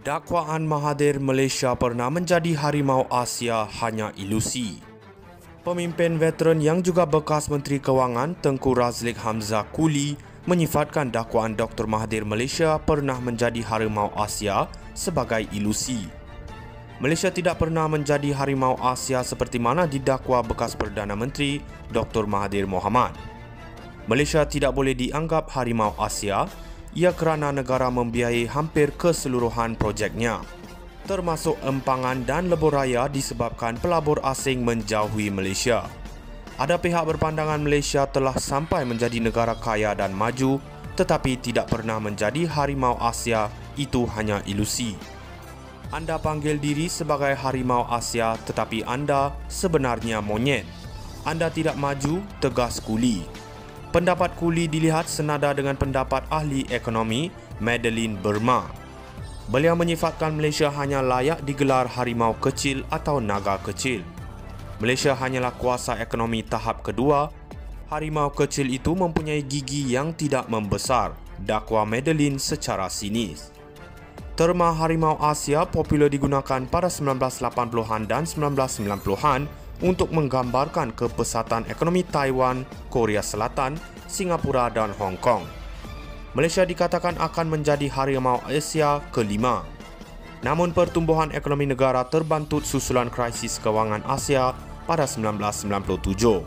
Dakwaan Mahathir Malaysia pernah menjadi harimau Asia hanya ilusi. Pemimpin veteran yang juga bekas Menteri Kewangan Tengku Razlik Hamzah Kuli menyifatkan dakwaan Dr. Mahathir Malaysia pernah menjadi harimau Asia sebagai ilusi. Malaysia tidak pernah menjadi harimau Asia seperti mana didakwa bekas Perdana Menteri Dr. Mahathir Mohamad. Malaysia tidak boleh dianggap harimau Asia ia kerana negara membiayai hampir keseluruhan projeknya, termasuk empangan dan lebuh raya disebabkan pelabur asing menjauhi Malaysia. Ada pihak berpandangan Malaysia telah sampai menjadi negara kaya dan maju tetapi tidak pernah menjadi harimau Asia, itu hanya ilusi. Anda panggil diri sebagai harimau Asia tetapi anda sebenarnya monyet. Anda tidak maju, tegas Kuli. Pendapat Kuli dilihat senada dengan pendapat ahli ekonomi Madeline Burma. Beliau menyifatkan Malaysia hanya layak digelar harimau kecil atau naga kecil. Malaysia hanyalah kuasa ekonomi tahap kedua. Harimau kecil itu mempunyai gigi yang tidak membesar, dakwa Madeline secara sinis. Terma harimau Asia popular digunakan pada 1980-an dan 1990-an untuk menggambarkan kepesatan ekonomi Taiwan, Korea Selatan, Singapura dan Hong Kong. Malaysia dikatakan akan menjadi harimau Asia kelima. Namun pertumbuhan ekonomi negara terbantut susulan krisis kewangan Asia pada 1997.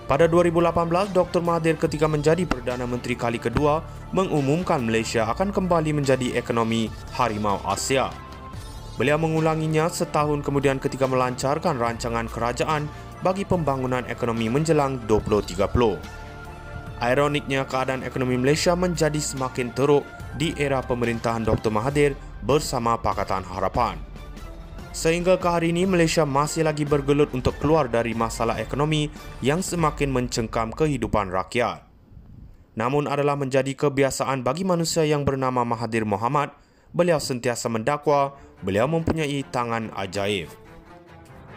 Pada 2018, Dr. Mahathir ketika menjadi Perdana Menteri kali kedua mengumumkan Malaysia akan kembali menjadi ekonomi harimau Asia. Beliau mengulanginya setahun kemudian ketika melancarkan rancangan kerajaan bagi pembangunan ekonomi menjelang 2030. Ironiknya, keadaan ekonomi Malaysia menjadi semakin teruk di era pemerintahan Dr. Mahathir bersama Pakatan Harapan. Sehingga ke hari ini, Malaysia masih lagi bergelut untuk keluar dari masalah ekonomi yang semakin mencengkam kehidupan rakyat. Namun adalah menjadi kebiasaan bagi manusia yang bernama Mahathir Mohamad, beliau sentiasa mendakwa beliau mempunyai tangan ajaib.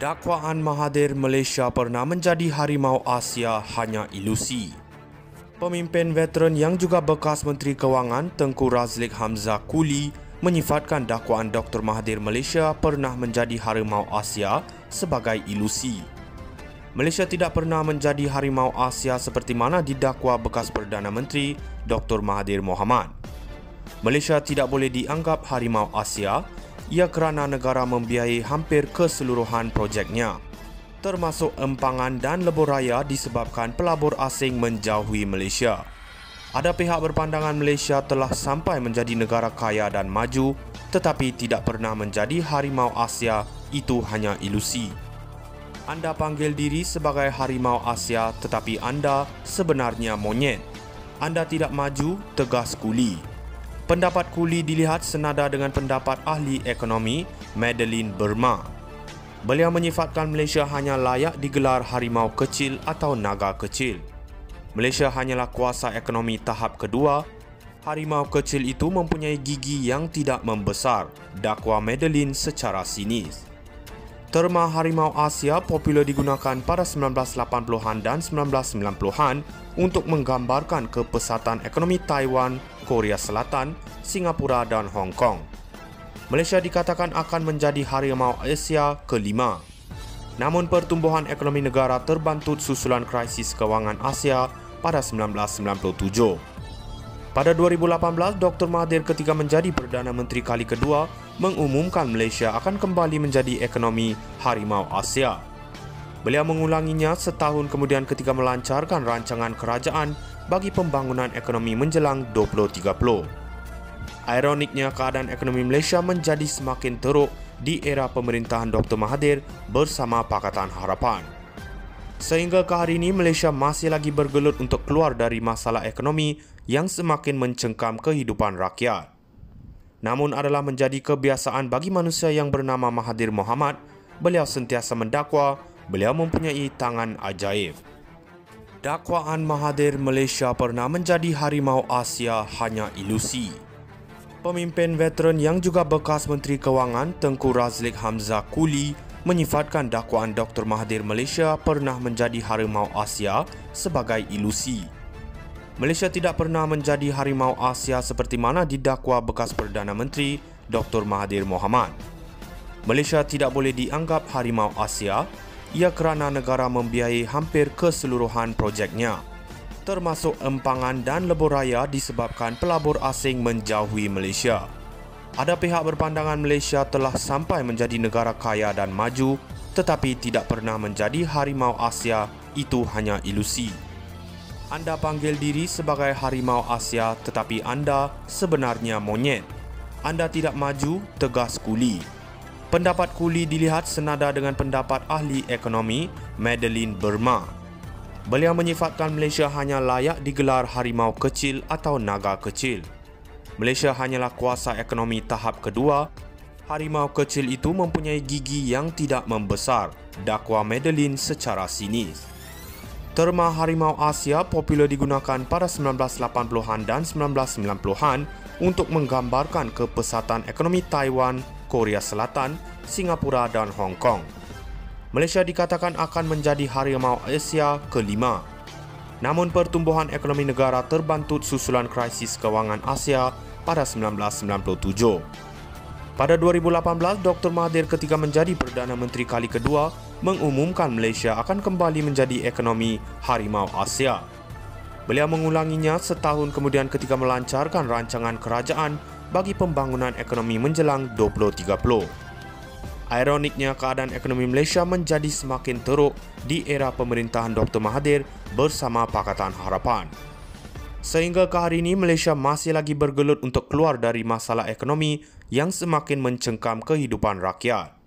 Dakwaan Mahathir Malaysia pernah menjadi harimau Asia hanya ilusi. Pemimpin veteran yang juga bekas Menteri Kewangan Tengku Razlik Hamzah Kuli menyifatkan dakwaan Dr. Mahathir Malaysia pernah menjadi harimau Asia sebagai ilusi. Malaysia tidak pernah menjadi harimau Asia seperti mana didakwa bekas Perdana Menteri Dr. Mahathir Mohamad. Malaysia tidak boleh dianggap harimau Asia ia kerana negara membiayai hampir keseluruhan projeknya, termasuk empangan dan lebuh raya disebabkan pelabur asing menjauhi Malaysia. Ada pihak berpandangan Malaysia telah sampai menjadi negara kaya dan maju tetapi tidak pernah menjadi harimau Asia, itu hanya ilusi. Anda panggil diri sebagai harimau Asia tetapi anda sebenarnya monyet. Anda tidak maju, tegas Kuli. Pendapat Kuli dilihat senada dengan pendapat ahli ekonomi Madeline Burma. Beliau menyifatkan Malaysia hanya layak digelar harimau kecil atau naga kecil. Malaysia hanyalah kuasa ekonomi tahap kedua. Harimau kecil itu mempunyai gigi yang tidak membesar, dakwa Madeline secara sinis. Terma harimau Asia popular digunakan pada 1980-an dan 1990-an untuk menggambarkan kepesatan ekonomi Taiwan, Korea Selatan, Singapura dan Hong Kong. Malaysia dikatakan akan menjadi harimau Asia kelima. Namun pertumbuhan ekonomi negara terbantut susulan krisis kewangan Asia pada 1997. Pada 2018, Dr. Mahathir ketika menjadi Perdana Menteri kali kedua mengumumkan Malaysia akan kembali menjadi ekonomi harimau Asia. Beliau mengulanginya setahun kemudian ketika melancarkan rancangan kerajaan bagi pembangunan ekonomi menjelang 2030. Ironiknya, keadaan ekonomi Malaysia menjadi semakin teruk di era pemerintahan Dr. Mahathir bersama Pakatan Harapan. Sehingga ke hari ini, Malaysia masih lagi bergelut untuk keluar dari masalah ekonomi yang semakin mencengkam kehidupan rakyat. Namun adalah menjadi kebiasaan bagi manusia yang bernama Mahathir Mohamad, beliau sentiasa mendakwa beliau mempunyai tangan ajaib. Dakwaan Mahathir Malaysia pernah menjadi harimau Asia hanya ilusi. Pemimpin veteran yang juga bekas Menteri Kewangan Tengku Razlik Hamzah Kuli menyifatkan dakwaan Dr. Mahathir Malaysia pernah menjadi harimau Asia sebagai ilusi. Malaysia tidak pernah menjadi harimau Asia seperti mana didakwa bekas Perdana Menteri Dr. Mahathir Mohamad. Malaysia tidak boleh dianggap harimau Asia ia kerana negara membiayai hampir keseluruhan projeknya, termasuk empangan dan lebuh raya disebabkan pelabur asing menjauhi Malaysia. Ada pihak berpandangan Malaysia telah sampai menjadi negara kaya dan maju tetapi tidak pernah menjadi harimau Asia, itu hanya ilusi. Anda panggil diri sebagai harimau Asia tetapi anda sebenarnya monyet. Anda tidak maju, tegas Kuli. Pendapat Kuli dilihat senada dengan pendapat ahli ekonomi Madeline Burma. Beliau menyifatkan Malaysia hanya layak digelar harimau kecil atau naga kecil. Malaysia hanyalah kuasa ekonomi tahap kedua. Harimau kecil itu mempunyai gigi yang tidak membesar, dakwa Madeline secara sinis. Terma harimau Asia popular digunakan pada 1980-an dan 1990-an untuk menggambarkan kepesatan ekonomi Taiwan, Korea Selatan, Singapura dan Hong Kong. Malaysia dikatakan akan menjadi harimau Asia kelima. Namun pertumbuhan ekonomi negara terbantut susulan krisis kewangan Asia pada 1997. Pada 2018, Dr. Mahathir ketika menjadi Perdana Menteri kali kedua mengumumkan Malaysia akan kembali menjadi ekonomi harimau Asia. Beliau mengulanginya setahun kemudian ketika melancarkan rancangan kerajaan bagi pembangunan ekonomi menjelang 2030. Ironiknya, keadaan ekonomi Malaysia menjadi semakin teruk di era pemerintahan Dr. Mahathir bersama Pakatan Harapan. Sehingga ke hari ini, Malaysia masih lagi bergelut untuk keluar dari masalah ekonomi yang semakin mencengkam kehidupan rakyat.